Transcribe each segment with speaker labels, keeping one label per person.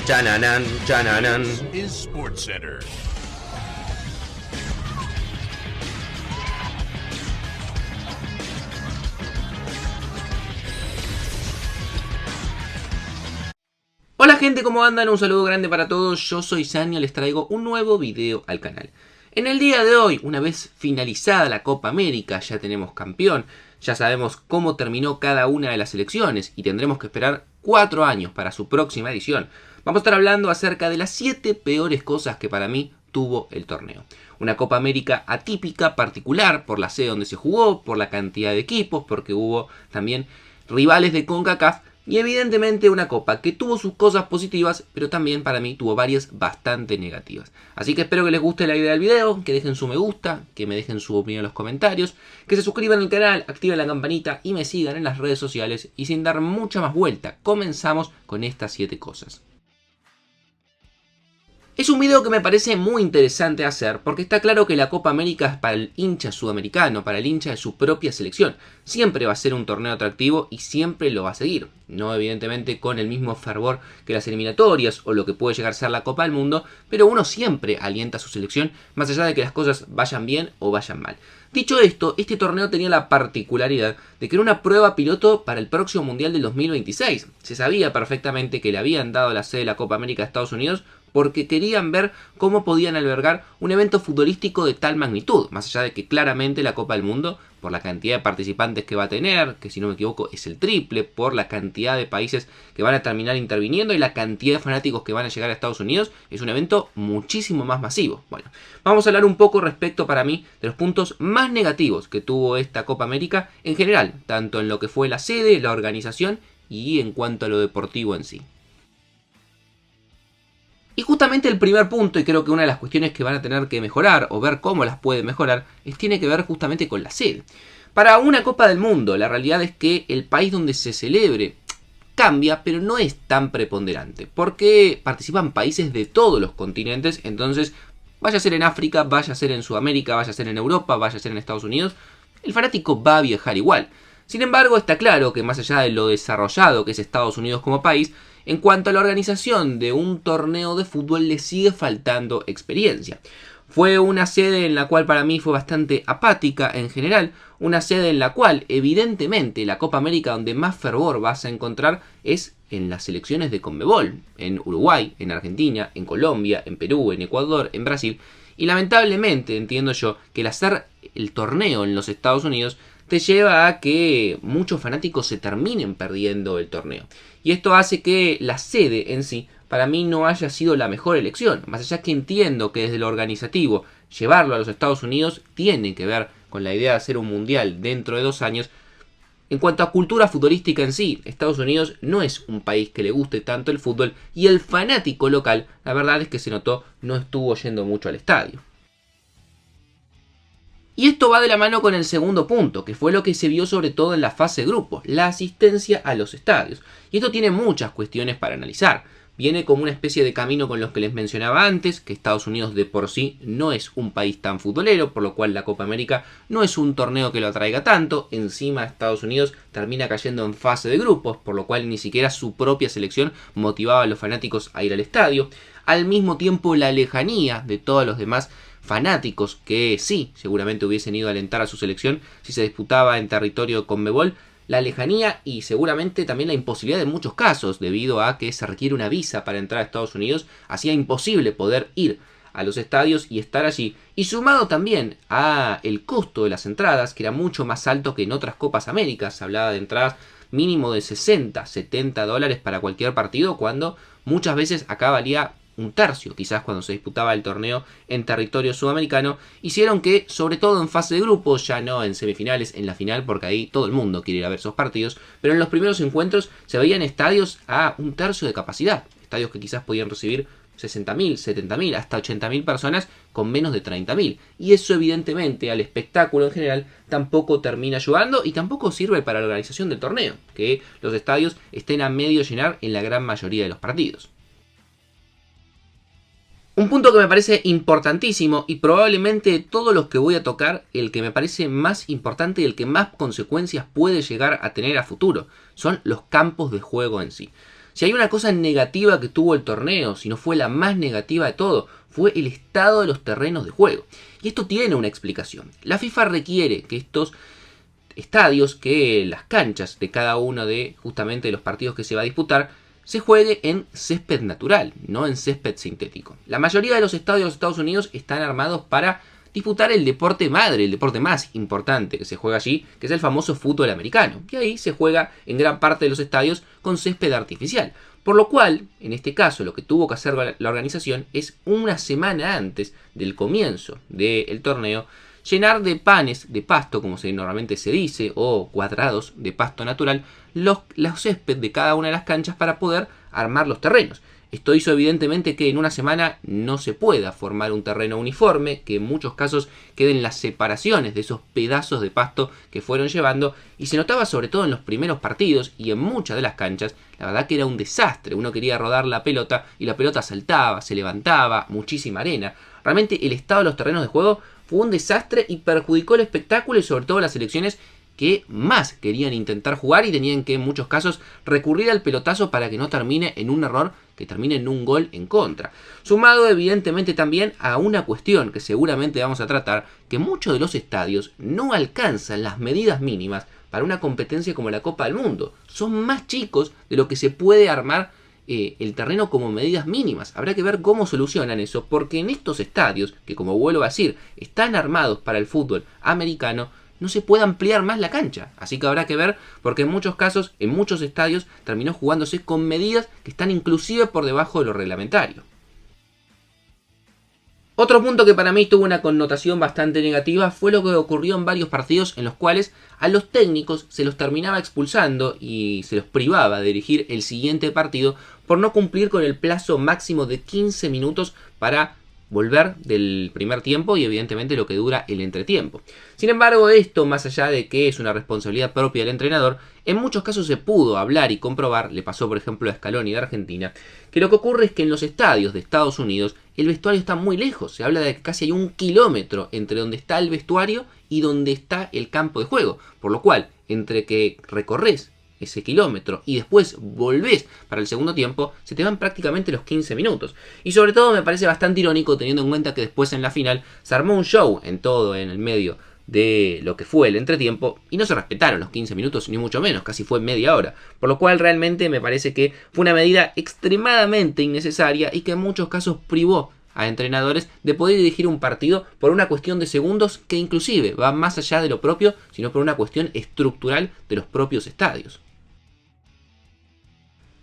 Speaker 1: Chananan, chananan.
Speaker 2: Is SportsCenter.
Speaker 1: Hola gente, ¿cómo andan? Un saludo grande para todos, yo soy Sania, les traigo un nuevo video al canal. En el día de hoy, una vez finalizada la Copa América, ya tenemos campeón, ya sabemos cómo terminó cada una de las selecciones y tendremos que esperar 4 años para su próxima edición. Vamos a estar hablando acerca de las 7 peores cosas que para mí tuvo el torneo. Una Copa América atípica, particular, por la sede donde se jugó, por la cantidad de equipos, porque hubo también rivales de CONCACAF. Y evidentemente una copa que tuvo sus cosas positivas, pero también para mí tuvo varias bastante negativas. Así que espero que les guste la idea del video, que dejen su me gusta, que me dejen su opinión en los comentarios, que se suscriban al canal, activen la campanita y me sigan en las redes sociales. Y sin dar mucha más vuelta, comenzamos con estas 7 cosas. Es un video que me parece muy interesante hacer porque está claro que la Copa América es para el hincha sudamericano, para el hincha de su propia selección. Siempre va a ser un torneo atractivo y siempre lo va a seguir. No evidentemente con el mismo fervor que las eliminatorias o lo que puede llegar a ser la Copa del Mundo, pero uno siempre alienta a su selección más allá de que las cosas vayan bien o vayan mal. Dicho esto, este torneo tenía la particularidad de que era una prueba piloto para el próximo Mundial del 2026. Se sabía perfectamente que le habían dado la sede de la Copa América a Estados Unidos porque querían ver cómo podían albergar un evento futbolístico de tal magnitud, más allá de que claramente la Copa del Mundo, por la cantidad de participantes que va a tener, que si no me equivoco es el triple, por la cantidad de países que van a terminar interviniendo y la cantidad de fanáticos que van a llegar a Estados Unidos, es un evento muchísimo más masivo. Bueno, vamos a hablar un poco respecto para mí de los puntos más negativos que tuvo esta Copa América en general, tanto en lo que fue la sede, la organización y en cuanto a lo deportivo en sí. Y justamente el primer punto, y creo que una de las cuestiones que van a tener que mejorar o ver cómo las pueden mejorar, tiene que ver justamente con la sede. Para una Copa del Mundo, la realidad es que el país donde se celebre cambia, pero no es tan preponderante, porque participan países de todos los continentes, entonces vaya a ser en África, vaya a ser en Sudamérica, vaya a ser en Europa, vaya a ser en Estados Unidos, el fanático va a viajar igual. Sin embargo, está claro que más allá de lo desarrollado que es Estados Unidos como país, en cuanto a la organización de un torneo de fútbol le sigue faltando experiencia. Fue una sede en la cual para mí fue bastante apática en general, una sede en la cual evidentemente la Copa América donde más fervor vas a encontrar es en las selecciones de Conmebol, en Uruguay, en Argentina, en Colombia, en Perú, en Ecuador, en Brasil. Y lamentablemente entiendo yo que el hacer el torneo en los Estados Unidos te lleva a que muchos fanáticos se terminen perdiendo el torneo. Y esto hace que la sede en sí, para mí, no haya sido la mejor elección. Más allá que entiendo que desde lo organizativo, llevarlo a los Estados Unidos tiene que ver con la idea de hacer un mundial dentro de 2 años. En cuanto a cultura futbolística en sí, Estados Unidos no es un país que le guste tanto el fútbol y el fanático local, la verdad es que se notó, no estuvo yendo mucho al estadio. Y esto va de la mano con el segundo punto, que fue lo que se vio sobre todo en la fase de grupos, la asistencia a los estadios. Y esto tiene muchas cuestiones para analizar. Viene como una especie de camino con los que les mencionaba antes, que Estados Unidos de por sí no es un país tan futbolero, por lo cual la Copa América no es un torneo que lo atraiga tanto. Encima Estados Unidos termina cayendo en fase de grupos, por lo cual ni siquiera su propia selección motivaba a los fanáticos a ir al estadio. Al mismo tiempo la lejanía de todos los demás fanáticos que sí, seguramente hubiesen ido a alentar a su selección si se disputaba en territorio Conmebol, la lejanía y seguramente también la imposibilidad en muchos casos, debido a que se requiere una visa para entrar a Estados Unidos, hacía imposible poder ir a los estadios y estar allí. Y sumado también a el costo de las entradas, que era mucho más alto que en otras Copas Américas, se hablaba de entradas mínimo de 60, 70 dólares para cualquier partido, cuando muchas veces acá valía un tercio, quizás cuando se disputaba el torneo en territorio sudamericano, hicieron que, sobre todo en fase de grupos, ya no en semifinales, en la final, porque ahí todo el mundo quiere ir a ver esos partidos, pero en los primeros encuentros se veían estadios a un tercio de capacidad, estadios que quizás podían recibir 60.000, 70.000, hasta 80.000 personas con menos de 30.000. Y eso evidentemente al espectáculo en general tampoco termina ayudando y tampoco sirve para la organización del torneo, que los estadios estén a medio llenar en la gran mayoría de los partidos. Un punto que me parece importantísimo y probablemente de todos los que voy a tocar, el que me parece más importante y el que más consecuencias puede llegar a tener a futuro, son los campos de juego en sí. Si hay una cosa negativa que tuvo el torneo, si no fue la más negativa de todo, fue el estado de los terrenos de juego. Y esto tiene una explicación. La FIFA requiere que estos estadios, que las canchas de cada uno de justamente los partidos que se va a disputar, se juegue en césped natural, no en césped sintético. La mayoría de los estadios de los Estados Unidos están armados para disputar el deporte madre, el deporte más importante que se juega allí, que es el famoso fútbol americano. Y ahí se juega en gran parte de los estadios con césped artificial. Por lo cual, en este caso, lo que tuvo que hacer la organización es una semana antes del comienzo del torneo, llenar de panes de pasto, como normalmente se dice, o cuadrados de pasto natural, los césped de cada una de las canchas para poder armar los terrenos. Esto hizo evidentemente que en una semana no se pueda formar un terreno uniforme, que en muchos casos queden las separaciones de esos pedazos de pasto que fueron llevando, y se notaba sobre todo en los primeros partidos y en muchas de las canchas, la verdad que era un desastre. Uno quería rodar la pelota y la pelota saltaba, se levantaba, muchísima arena. Realmente el estado de los terrenos de juego fue un desastre y perjudicó el espectáculo y sobre todo las selecciones que más querían intentar jugar y tenían que en muchos casos recurrir al pelotazo para que no termine en un error, que termine en un gol en contra. Sumado evidentemente también a una cuestión que seguramente vamos a tratar, que muchos de los estadios no alcanzan las medidas mínimas para una competencia como la Copa del Mundo. Son más chicos de lo que se puede armar el terreno como medidas mínimas. Habrá que ver cómo solucionan eso, porque en estos estadios, que como vuelvo a decir, están armados para el fútbol americano, no se puede ampliar más la cancha. Así que habrá que ver, porque en muchos casos, en muchos estadios, terminó jugándose con medidas que están inclusive por debajo de lo reglamentario. Otro punto que para mí tuvo una connotación bastante negativa fue lo que ocurrió en varios partidos en los cuales a los técnicos se los terminaba expulsando y se los privaba de dirigir el siguiente partido por no cumplir con el plazo máximo de 15 minutos para volver del primer tiempo y evidentemente lo que dura el entretiempo. Sin embargo, esto, más allá de que es una responsabilidad propia del entrenador, en muchos casos se pudo hablar y comprobar, le pasó por ejemplo a Scaloni de Argentina, que lo que ocurre es que en los estadios de Estados Unidos el vestuario está muy lejos. Se habla de que casi hay 1 kilómetro entre donde está el vestuario y donde está el campo de juego, por lo cual entre que recorres ese kilómetro y después volvés para el segundo tiempo, se te van prácticamente los 15 minutos. Y sobre todo me parece bastante irónico teniendo en cuenta que después en la final se armó un show en todo, en el medio de lo que fue el entretiempo, y no se respetaron los 15 minutos, ni mucho menos, casi fue media hora. Por lo cual realmente me parece que fue una medida extremadamente innecesaria y que en muchos casos privó a entrenadores de poder dirigir un partido por una cuestión de segundos que inclusive va más allá de lo propio, sino por una cuestión estructural de los propios estadios.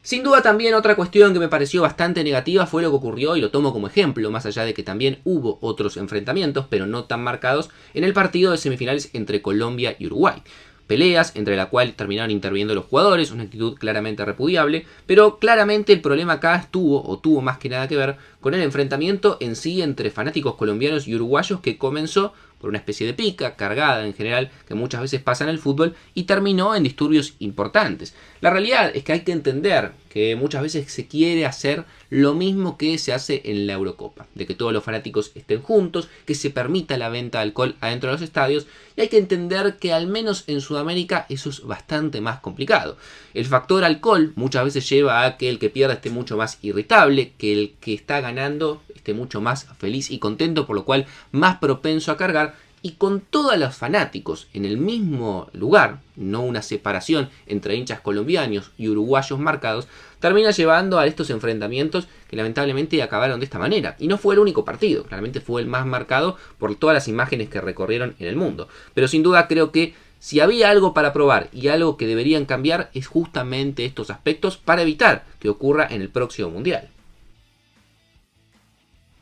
Speaker 1: Sin duda también otra cuestión que me pareció bastante negativa fue lo que ocurrió, y lo tomo como ejemplo, más allá de que también hubo otros enfrentamientos, pero no tan marcados, en el partido de semifinales entre Colombia y Uruguay. Peleas entre la cual terminaron interviniendo los jugadores, una actitud claramente repudiable, pero claramente el problema acá tuvo más que nada que ver con el enfrentamiento en sí entre fanáticos colombianos y uruguayos, que comenzó por una especie de pica, cargada en general, que muchas veces pasa en el fútbol, y terminó en disturbios importantes. La realidad es que hay que entender que muchas veces se quiere hacer lo mismo que se hace en la Eurocopa, de que todos los fanáticos estén juntos, que se permita la venta de alcohol adentro de los estadios, y hay que entender que al menos en Sudamérica eso es bastante más complicado. El factor alcohol muchas veces lleva a que el que pierda esté mucho más irritable, que el que está ganando esté mucho más feliz y contento, por lo cual más propenso a cargar, y con todos los fanáticos en el mismo lugar, no una separación entre hinchas colombianos y uruguayos marcados, termina llevando a estos enfrentamientos que lamentablemente acabaron de esta manera. Y no fue el único partido, claramente fue el más marcado por todas las imágenes que recorrieron en el mundo. Pero sin duda creo que si había algo para probar y algo que deberían cambiar, es justamente estos aspectos para evitar que ocurra en el próximo Mundial.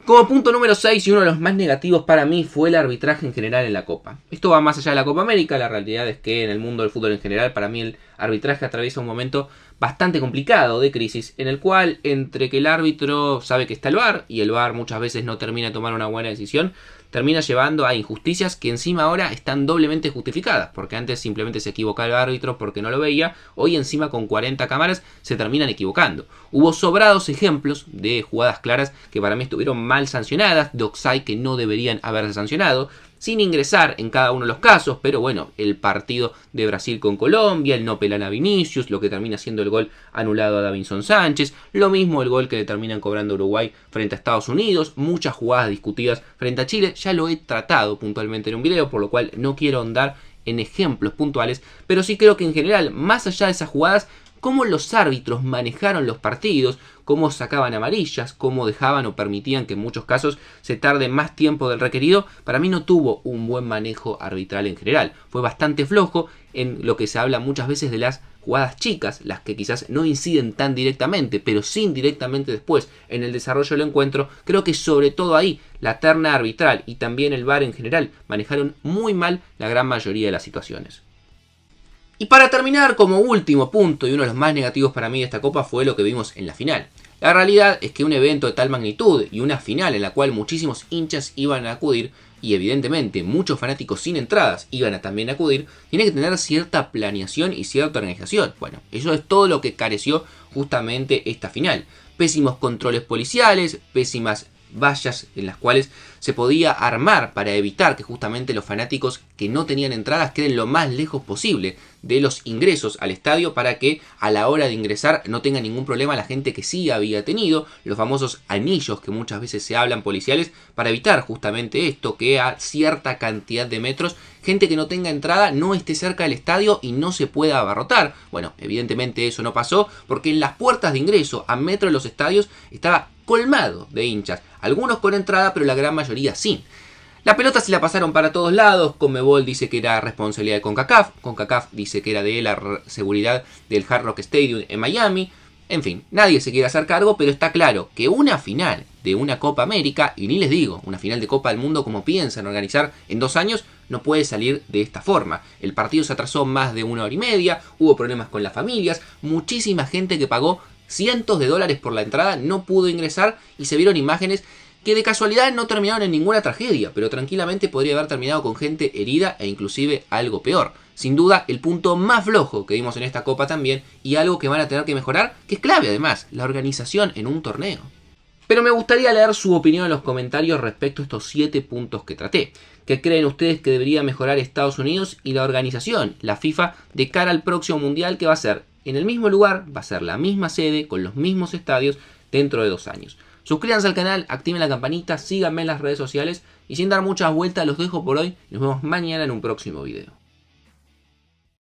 Speaker 1: Como punto número 6 y uno de los más negativos para mí fue el arbitraje en general en la Copa. Esto va más allá de la Copa América, la realidad es que en el mundo del fútbol en general para mí el arbitraje atraviesa un momento bastante complicado de crisis, en el cual entre que el árbitro sabe que está el VAR y el VAR muchas veces no termina de tomar una buena decisión, termina llevando a injusticias que encima ahora están doblemente justificadas, porque antes simplemente se equivocaba el árbitro porque no lo veía, hoy encima con 40 cámaras se terminan equivocando. Hubo sobrados ejemplos de jugadas claras que para mí estuvieron mal sancionadas, de offside que no deberían haberse sancionado, sin ingresar en cada uno de los casos, pero bueno, el partido de Brasil con Colombia, el no pelan a Vinicius, lo que termina siendo el gol anulado a Davinson Sánchez, lo mismo el gol que le terminan cobrando Uruguay frente a Estados Unidos, muchas jugadas discutidas frente a Chile, ya lo he tratado puntualmente en un video, por lo cual no quiero ahondar en ejemplos puntuales, pero sí creo que en general, más allá de esas jugadas, cómo los árbitros manejaron los partidos, cómo sacaban amarillas, cómo dejaban o permitían que en muchos casos se tarde más tiempo del requerido, para mí no tuvo un buen manejo arbitral en general. Fue bastante flojo en lo que se habla muchas veces de las jugadas chicas, las que quizás no inciden tan directamente, pero sí indirectamente después en el desarrollo del encuentro. Creo que sobre todo ahí la terna arbitral y también el VAR en general manejaron muy mal la gran mayoría de las situaciones. Y para terminar, como último punto y uno de los más negativos para mí de esta copa fue lo que vimos en la final. La realidad es que un evento de tal magnitud y una final en la cual muchísimos hinchas iban a acudir y evidentemente muchos fanáticos sin entradas iban a también acudir, tiene que tener cierta planeación y cierta organización. Bueno, eso es todo lo que careció justamente esta final. Pésimos controles policiales, pésimas vallas en las cuales se podía armar para evitar que justamente los fanáticos que no tenían entradas queden lo más lejos posible de los ingresos al estadio para que a la hora de ingresar no tenga ningún problema la gente que sí había tenido, los famosos anillos que muchas veces se hablan policiales para evitar justamente esto, que a cierta cantidad de metros gente que no tenga entrada no esté cerca del estadio y no se pueda abarrotar. Bueno, evidentemente eso no pasó porque en las puertas de ingreso a metro de los estadios estaba colmado de hinchas, algunos con entrada pero la gran mayoría sin. La pelota se la pasaron para todos lados. Conmebol dice que era responsabilidad de CONCACAF. CONCACAF dice que era de la seguridad del Hard Rock Stadium en Miami. En fin, nadie se quiere hacer cargo, pero está claro que una final de una Copa América, y ni les digo, una final de Copa del Mundo como piensan organizar en 2 años, no puede salir de esta forma. El partido se atrasó más de 1 hora y media, hubo problemas con las familias, muchísima gente que pagó cientos de dólares por la entrada no pudo ingresar y se vieron imágenes que de casualidad no terminaron en ninguna tragedia, pero tranquilamente podría haber terminado con gente herida e inclusive algo peor. Sin duda, el punto más flojo que vimos en esta copa también, y algo que van a tener que mejorar, que es clave además, la organización en un torneo. Pero me gustaría leer su opinión en los comentarios respecto a estos 7 puntos que traté. ¿Qué creen ustedes que debería mejorar Estados Unidos y la organización, la FIFA, de cara al próximo mundial que va a ser en el mismo lugar, va a ser la misma sede, con los mismos estadios dentro de 2 años? Suscríbanse al canal, activen la campanita, síganme en las redes sociales y sin dar muchas vueltas los dejo por hoy. Nos vemos mañana en un próximo video.